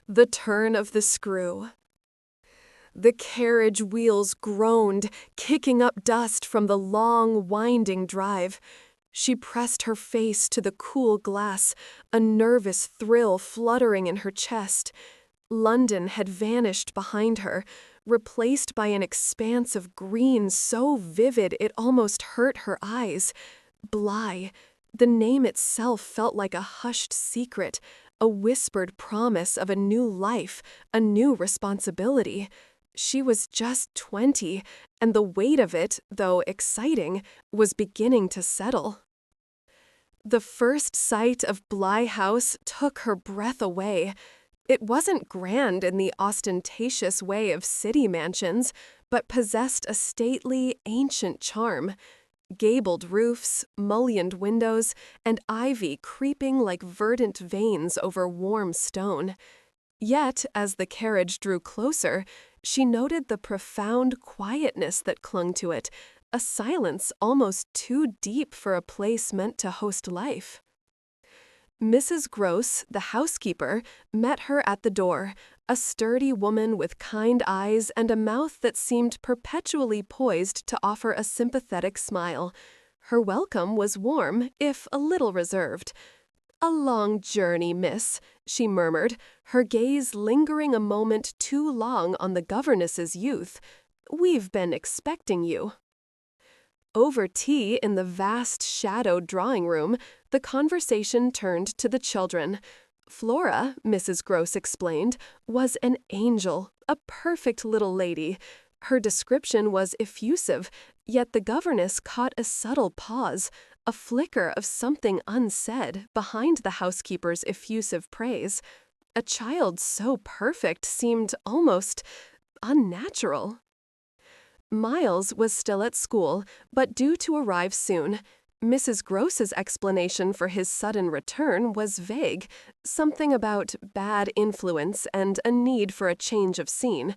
The turn of the screw. The carriage wheels groaned, kicking up dust from the long, winding drive. She pressed her face to the cool glass, a nervous thrill fluttering in her chest. London had vanished behind her, replaced by an expanse of green so vivid it almost hurt her eyes. Bly. The name itself felt like a hushed secret, a whispered promise of a new life, a new responsibility. She was just 20, and the weight of it, though exciting, was beginning to settle. The first sight of Bly House took her breath away. It wasn't grand in the ostentatious way of city mansions, but possessed a stately, ancient charm. Gabled roofs, mullioned windows, and ivy creeping like verdant veins over warm stone. Yet, as the carriage drew closer, she noted the profound quietness that clung to it, a silence almost too deep for a place meant to host life. Mrs. Gross, the housekeeper, met her at the door, a sturdy woman with kind eyes and a mouth that seemed perpetually poised to offer a sympathetic smile. Her welcome was warm, if a little reserved. "A long journey, miss," she murmured, her gaze lingering a moment too long on the governess's youth. "We've been expecting you." Over tea in the vast shadowed drawing-room, the conversation turned to the children. Flora, Mrs. Gross explained, was an angel, a perfect little lady. Her description was effusive, yet the governess caught a subtle pause, a flicker of something unsaid behind the housekeeper's effusive praise. A child so perfect seemed almost unnatural. Miles was still at school, but due to arrive soon. Mrs. Gross's explanation for his sudden return was vague, something about bad influence and a need for a change of scene.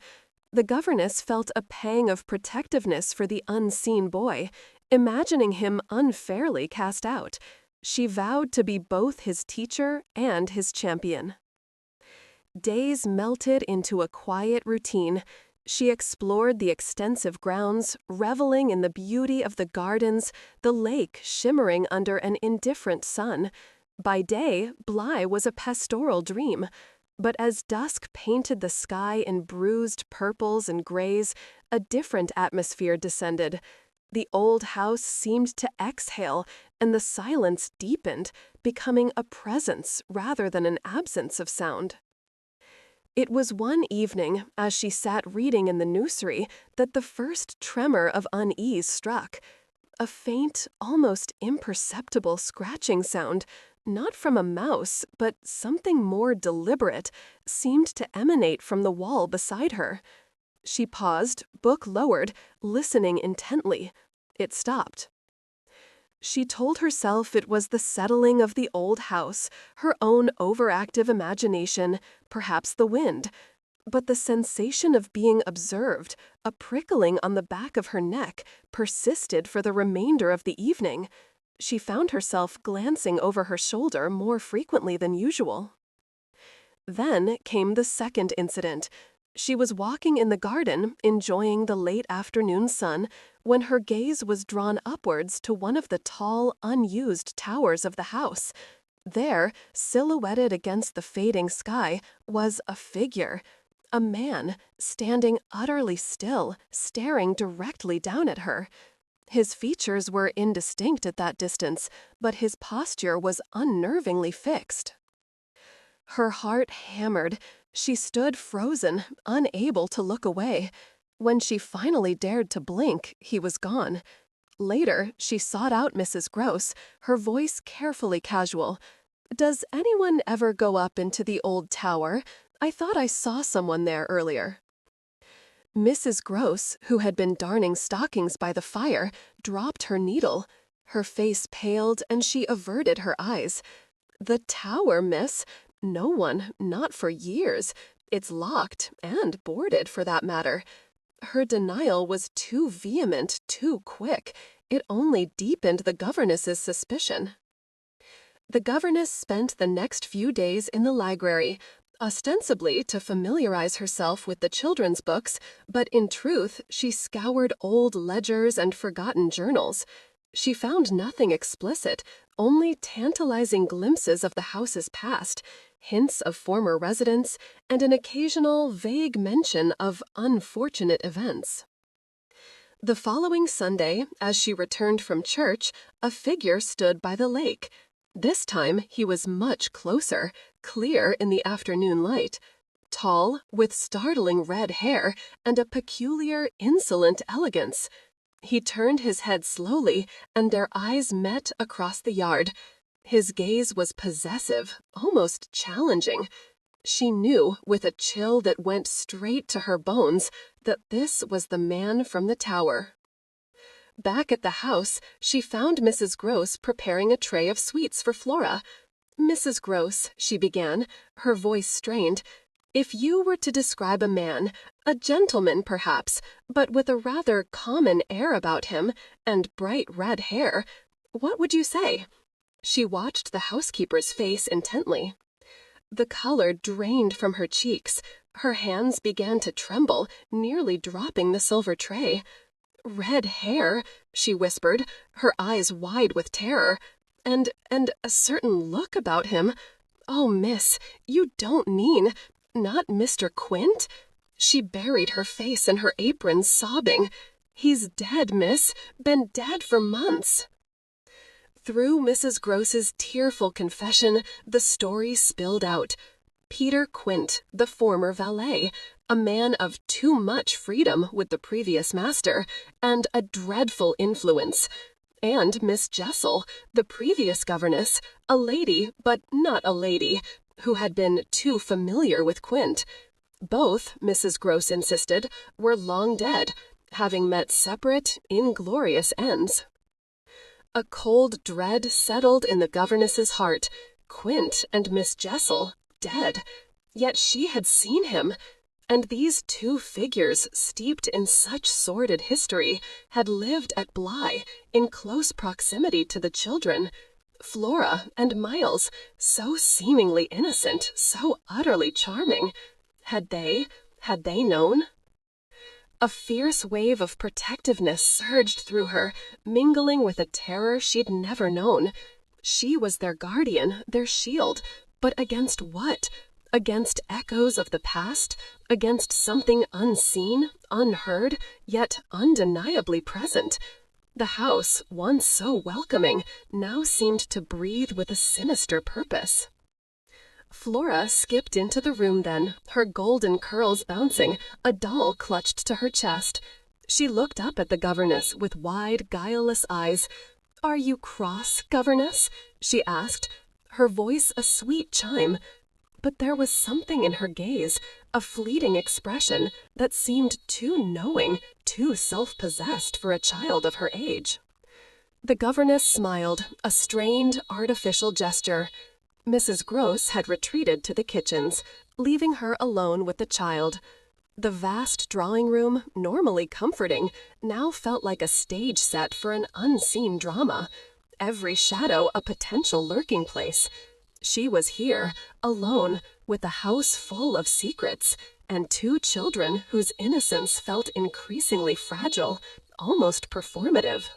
The governess felt a pang of protectiveness for the unseen boy, imagining him unfairly cast out. She vowed to be both his teacher and his champion. Days melted into a quiet routine. She explored the extensive grounds, reveling in the beauty of the gardens, the lake shimmering under an indifferent sun. By day, Bly was a pastoral dream. But as dusk painted the sky in bruised purples and grays, a different atmosphere descended. The old house seemed to exhale, and the silence deepened, becoming a presence rather than an absence of sound. It was one evening, as she sat reading in the nursery, that the first tremor of unease struck. A faint, almost imperceptible scratching sound, not from a mouse, but something more deliberate, seemed to emanate from the wall beside her. She paused, book lowered, listening intently. It stopped. She told herself it was the settling of the old house, her own overactive imagination, perhaps the wind. But the sensation of being observed, a prickling on the back of her neck, persisted for the remainder of the evening. She found herself glancing over her shoulder more frequently than usual. Then came the second incident. She was walking in the garden, enjoying the late afternoon sun, when her gaze was drawn upwards to one of the tall, unused towers of the house. There, silhouetted against the fading sky, was a figure. A man, standing utterly still, staring directly down at her. His features were indistinct at that distance, but his posture was unnervingly fixed. Her heart hammered. She stood frozen, unable to look away. When she finally dared to blink, he was gone. Later, she sought out Mrs. Gross, her voice carefully casual. "Does anyone ever go up into the old tower? I thought I saw someone there earlier." Mrs. Gross, who had been darning stockings by the fire, dropped her needle. Her face paled and she averted her eyes. "The tower, miss? No one, not for years. It's locked, and boarded for that matter." Her denial was too vehement, too quick. It only deepened the governess's suspicion. The governess spent the next few days in the library, ostensibly to familiarize herself with the children's books, but in truth she scoured old ledgers and forgotten journals. She found nothing explicit, only tantalizing glimpses of the house's past, hints of former residents, and an occasional vague mention of unfortunate events. The following Sunday, as she returned from church, a figure stood by the lake. This time he was much closer, clear in the afternoon light. Tall, with startling red hair and a peculiar, insolent elegance. He turned his head slowly, and their eyes met across the yard. His gaze was possessive, almost challenging. She knew, with a chill that went straight to her bones, that this was the man from the tower. Back at the house, she found Mrs. Gross preparing a tray of sweets for Flora. "Mrs. Gross," she began, her voice strained, "if you were to describe a man, a gentleman perhaps, but with a rather common air about him, and bright red hair, what would you say?" She watched the housekeeper's face intently. The color drained from her cheeks. Her hands began to tremble, nearly dropping the silver tray. "Red hair," she whispered, her eyes wide with terror, and a certain look about him. "Oh, miss, you don't mean... not Mr. Quint?" She buried her face in her apron, sobbing. "He's dead, miss, been dead for months." Through Mrs. Gross's tearful confession, the story spilled out. Peter Quint, the former valet, a man of too much freedom with the previous master, and a dreadful influence. And Miss Jessel, the previous governess, a lady, but not a lady, who had been too familiar with Quint. Both, Mrs. Gross insisted, were long dead, having met separate, inglorious ends. A cold dread settled in the governess's heart. Quint and Miss Jessel dead. Yet she had seen him. And these two figures, steeped in such sordid history, had lived at Bly, in close proximity to the children. Flora and Miles, so seemingly innocent, so utterly charming. Had they known? A fierce wave of protectiveness surged through her, mingling with a terror she'd never known. She was their guardian, their shield, but against what? Against echoes of the past? Against something unseen, unheard, yet undeniably present? The house, once so welcoming, now seemed to breathe with a sinister purpose. Flora skipped into the room then, her golden curls bouncing, a doll clutched to her chest. She looked up at the governess with wide, guileless eyes. "Are you cross, governess?" she asked, her voice a sweet chime. But there was something in her gaze, a fleeting expression, that seemed too knowing, too self-possessed for a child of her age. The governess smiled, a strained, artificial gesture. Mrs. Gross had retreated to the kitchens, leaving her alone with the child. The vast drawing room, normally comforting, now felt like a stage set for an unseen drama. Every shadow a potential lurking place. She was here, alone, with a house full of secrets, and two children whose innocence felt increasingly fragile, almost performative.